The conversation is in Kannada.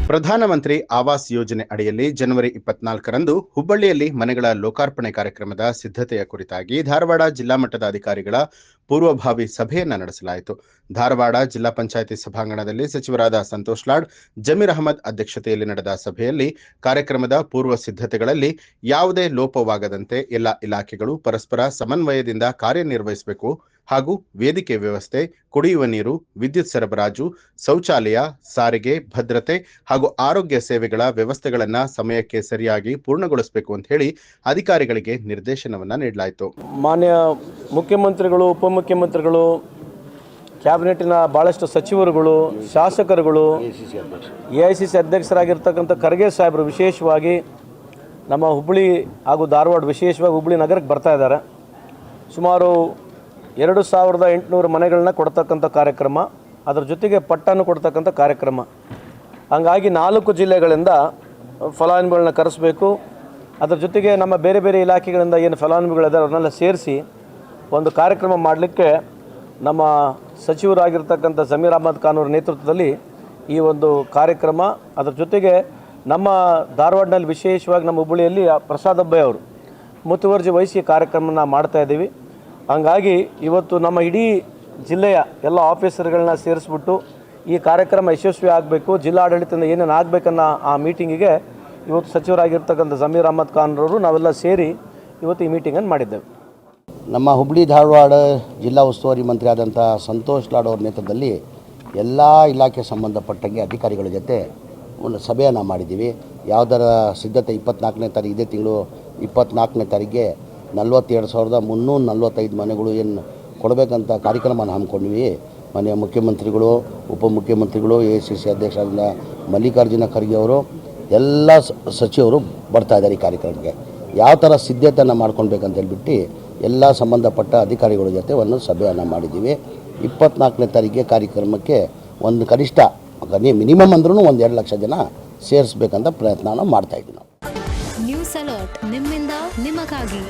ಪ್ರಧಾನಮಂತ್ರಿ ಆವಾಸ್ ಯೋಜನೆ ಅಡಿಯಲ್ಲಿ ಜನವರಿ 24ರಂದು ಹುಬ್ಬಳ್ಳಿಯಲ್ಲಿ ಮನೆಗಳ ಲೋಕಾರ್ಪಣೆ ಕಾರ್ಯಕ್ರಮದ ಸಿದ್ಧತೆಯ ಕುರಿತಾಗಿ ಧಾರವಾಡ ಜಿಲ್ಲಾ ಮಟ್ಟದ ಅಧಿಕಾರಿಗಳ ಪೂರ್ವಭಾವಿ ಸಭೆಯನ್ನ ನಡೆಸಲಾಯಿತು. ಧಾರವಾಡ ಜಿಲ್ಲಾ ಪಂಚಾಯಿತಿ ಸಭಾಂಗಣದಲ್ಲಿ ಸಚಿವರಾದ ಸಂತೋಷ್ ಲಾಡ್, ಜಮೀರ್ ಅಹಮದ್ ಅಧ್ಯಕ್ಷತೆಯಲ್ಲಿ ನಡೆದ ಸಭೆಯಲ್ಲಿ ಕಾರ್ಯಕ್ರಮದ ಪೂರ್ವ ಸಿದ್ಧತೆಗಳಲ್ಲಿ ಯಾವುದೇ ಲೋಪವಾಗದಂತೆ ಎಲ್ಲ ಇಲಾಖೆಗಳು ಪರಸ್ಪರ ಸಮನ್ವಯದಿಂದ ಕಾರ್ಯನಿರ್ವಹಿಸಬೇಕು ಹಾಗೂ ವೇದಿಕೆ ವ್ಯವಸ್ಥೆ, ಕುಡಿಯುವ ನೀರು, ವಿದ್ಯುತ್ ಸರಬರಾಜು, ಶೌಚಾಲಯ, ಸಾರಿಗೆ, ಭದ್ರತೆ ಹಾಗೂ ಆರೋಗ್ಯ ಸೇವೆಗಳ ವ್ಯವಸ್ಥೆಗಳನ್ನು ಸಮಯಕ್ಕೆ ಸರಿಯಾಗಿ ಪೂರ್ಣಗೊಳಿಸಬೇಕು ಅಂತ ಹೇಳಿ ಅಧಿಕಾರಿಗಳಿಗೆ ನಿರ್ದೇಶನವನ್ನು ನೀಡಲಾಯಿತು. ಮಾನ್ಯ ಮುಖ್ಯಮಂತ್ರಿಗಳು, ಉಪಮುಖ್ಯಮಂತ್ರಿಗಳು, ಕ್ಯಾಬಿನೆಟ್ನ ಭಾಳಷ್ಟು ಸಚಿವರುಗಳು, ಶಾಸಕರುಗಳು, AICC ಅಧ್ಯಕ್ಷರಾಗಿರ್ತಕ್ಕಂಥ ಖರ್ಗೆ ಸಾಹೇಬರು ವಿಶೇಷವಾಗಿ ನಮ್ಮ ಹುಬ್ಬಳ್ಳಿ ಹಾಗೂ ಧಾರವಾಡ, ವಿಶೇಷವಾಗಿ ಹುಬ್ಬಳ್ಳಿ ನಗರಕ್ಕೆ ಬರ್ತಾ ಇದ್ದಾರೆ. ಸುಮಾರು 2800 ಮನೆಗಳನ್ನ ಕೊಡ್ತಕ್ಕಂಥ ಕಾರ್ಯಕ್ರಮ, ಅದರ ಜೊತೆಗೆ ಪಟ್ಟನ್ನು ಕೊಡ್ತಕ್ಕಂಥ ಕಾರ್ಯಕ್ರಮ. ಹಂಗಾಗಿ 4 ಜಿಲ್ಲೆಗಳಿಂದ ಫಲಾನುಭವಿಗಳನ್ನ ಕರೆಸಬೇಕು. ಅದರ ಜೊತೆಗೆ ನಮ್ಮ ಬೇರೆ ಬೇರೆ ಇಲಾಖೆಗಳಿಂದ ಏನು ಫಲಾನುಭವಿಗಳಿದ್ದಾರೆ ಅವ್ರನ್ನೆಲ್ಲ ಸೇರಿಸಿ ಒಂದು ಕಾರ್ಯಕ್ರಮ ಮಾಡಲಿಕ್ಕೆ ನಮ್ಮ ಸಚಿವರಾಗಿರ್ತಕ್ಕಂಥ ಜಮೀರ್ ಅಹಮದ್ ಖಾನ್ ಅವರ ನೇತೃತ್ವದಲ್ಲಿ ಈ ಒಂದು ಕಾರ್ಯಕ್ರಮ, ಅದರ ಜೊತೆಗೆ ನಮ್ಮ ಧಾರವಾಡನಲ್ಲಿ ವಿಶೇಷವಾಗಿ ನಮ್ಮ ಹುಬ್ಬಳ್ಳಿಯಲ್ಲಿ ಪ್ರಸಾದ್ ಅಬ್ಬಯ್ಯ ಅವರು ಮುತುವರ್ಜಿ ವಹಿಸಿ ಕಾರ್ಯಕ್ರಮನ ಮಾಡ್ತಾಯಿದ್ದೀವಿ. ಹಂಗಾಗಿ ಇವತ್ತು ನಮ್ಮ ಇಡೀ ಜಿಲ್ಲೆಯ ಎಲ್ಲ ಆಫೀಸರ್ಗಳನ್ನ ಸೇರಿಸ್ಬಿಟ್ಟು ಈ ಕಾರ್ಯಕ್ರಮ ಯಶಸ್ವಿ ಆಗಬೇಕು, ಜಿಲ್ಲಾಡಳಿತದಿಂದ ಏನೇನು ಆಗಬೇಕನ್ನೋ ಆ ಮೀಟಿಂಗಿಗೆ ಇವತ್ತು ಸಚಿವರಾಗಿರ್ತಕ್ಕಂಥ ಜಮೀರ್ ಅಹಮದ್ ಖಾನ್ರವರು ನಾವೆಲ್ಲ ಸೇರಿ ಇವತ್ತು ಈ ಮೀಟಿಂಗನ್ನು ಮಾಡಿದ್ದೇವೆ. ನಮ್ಮ ಹುಬ್ಬಳ್ಳಿ ಧಾರವಾಡ ಜಿಲ್ಲಾ ಉಸ್ತುವಾರಿ ಮಂತ್ರಿ ಆದಂಥ ಸಂತೋಷ್ ಲಾಡ್ ಅವ್ರ ನೇತೃತ್ವದಲ್ಲಿ ಎಲ್ಲ ಇಲಾಖೆ ಸಂಬಂಧಪಟ್ಟಂಗೆ ಅಧಿಕಾರಿಗಳ ಜೊತೆ ಒಂದು ಸಭೆಯನ್ನು ಮಾಡಿದ್ದೀವಿ. ಯಾವುದರ ಸಿದ್ಧತೆ 24ನೇ ತಾರೀಕು, ಇದೇ ತಿಂಗಳು 24ನೇ ತಾರೀಕಿಗೆ 42,345 ಮನೆಗಳು ಏನು ಕೊಡಬೇಕಂತ ಕಾರ್ಯಕ್ರಮನ ಹಮ್ಮಿಕೊಂಡಿವಿ. ಮನೆಯ ಮುಖ್ಯಮಂತ್ರಿಗಳು, ಉಪಮುಖ್ಯಮಂತ್ರಿಗಳು, AICC ಅಧ್ಯಕ್ಷರಾದ ಮಲ್ಲಿಕಾರ್ಜುನ ಖರ್ಗೆ ಅವರು, ಎಲ್ಲ ಸಚಿವರು ಬರ್ತಾಯಿದ್ದಾರೆ ಈ ಕಾರ್ಯಕ್ರಮಕ್ಕೆ. ಯಾವ ಥರ ಸಿದ್ಧತೆಯನ್ನು ಮಾಡ್ಕೊಳ್ಬೇಕಂತ ಹೇಳ್ಬಿಟ್ಟು ಎಲ್ಲ ಸಂಬಂಧಪಟ್ಟ ಅಧಿಕಾರಿಗಳ ಜೊತೆ ಒಂದು ಸಭೆಯನ್ನು ಮಾಡಿದ್ದೀವಿ. 24ನೇ ತಾರೀಕಿಗೆ ಕಾರ್ಯಕ್ರಮಕ್ಕೆ ಒಂದು ಕನಿಷ್ಠ ಮಿನಿಮಮ್ ಅಂದ್ರೂ 1-2 ಲಕ್ಷ ಜನ ಸೇರಿಸ್ಬೇಕಂತ ಪ್ರಯತ್ನ ಮಾಡ್ತಾಯಿದ್ದೀವಿ ನಾವು. ನ್ಯೂಸ್ ಅಲರ್ಟ್, ನಿಮ್ಮಿಂದ ನಿಮಗಾಗಿ.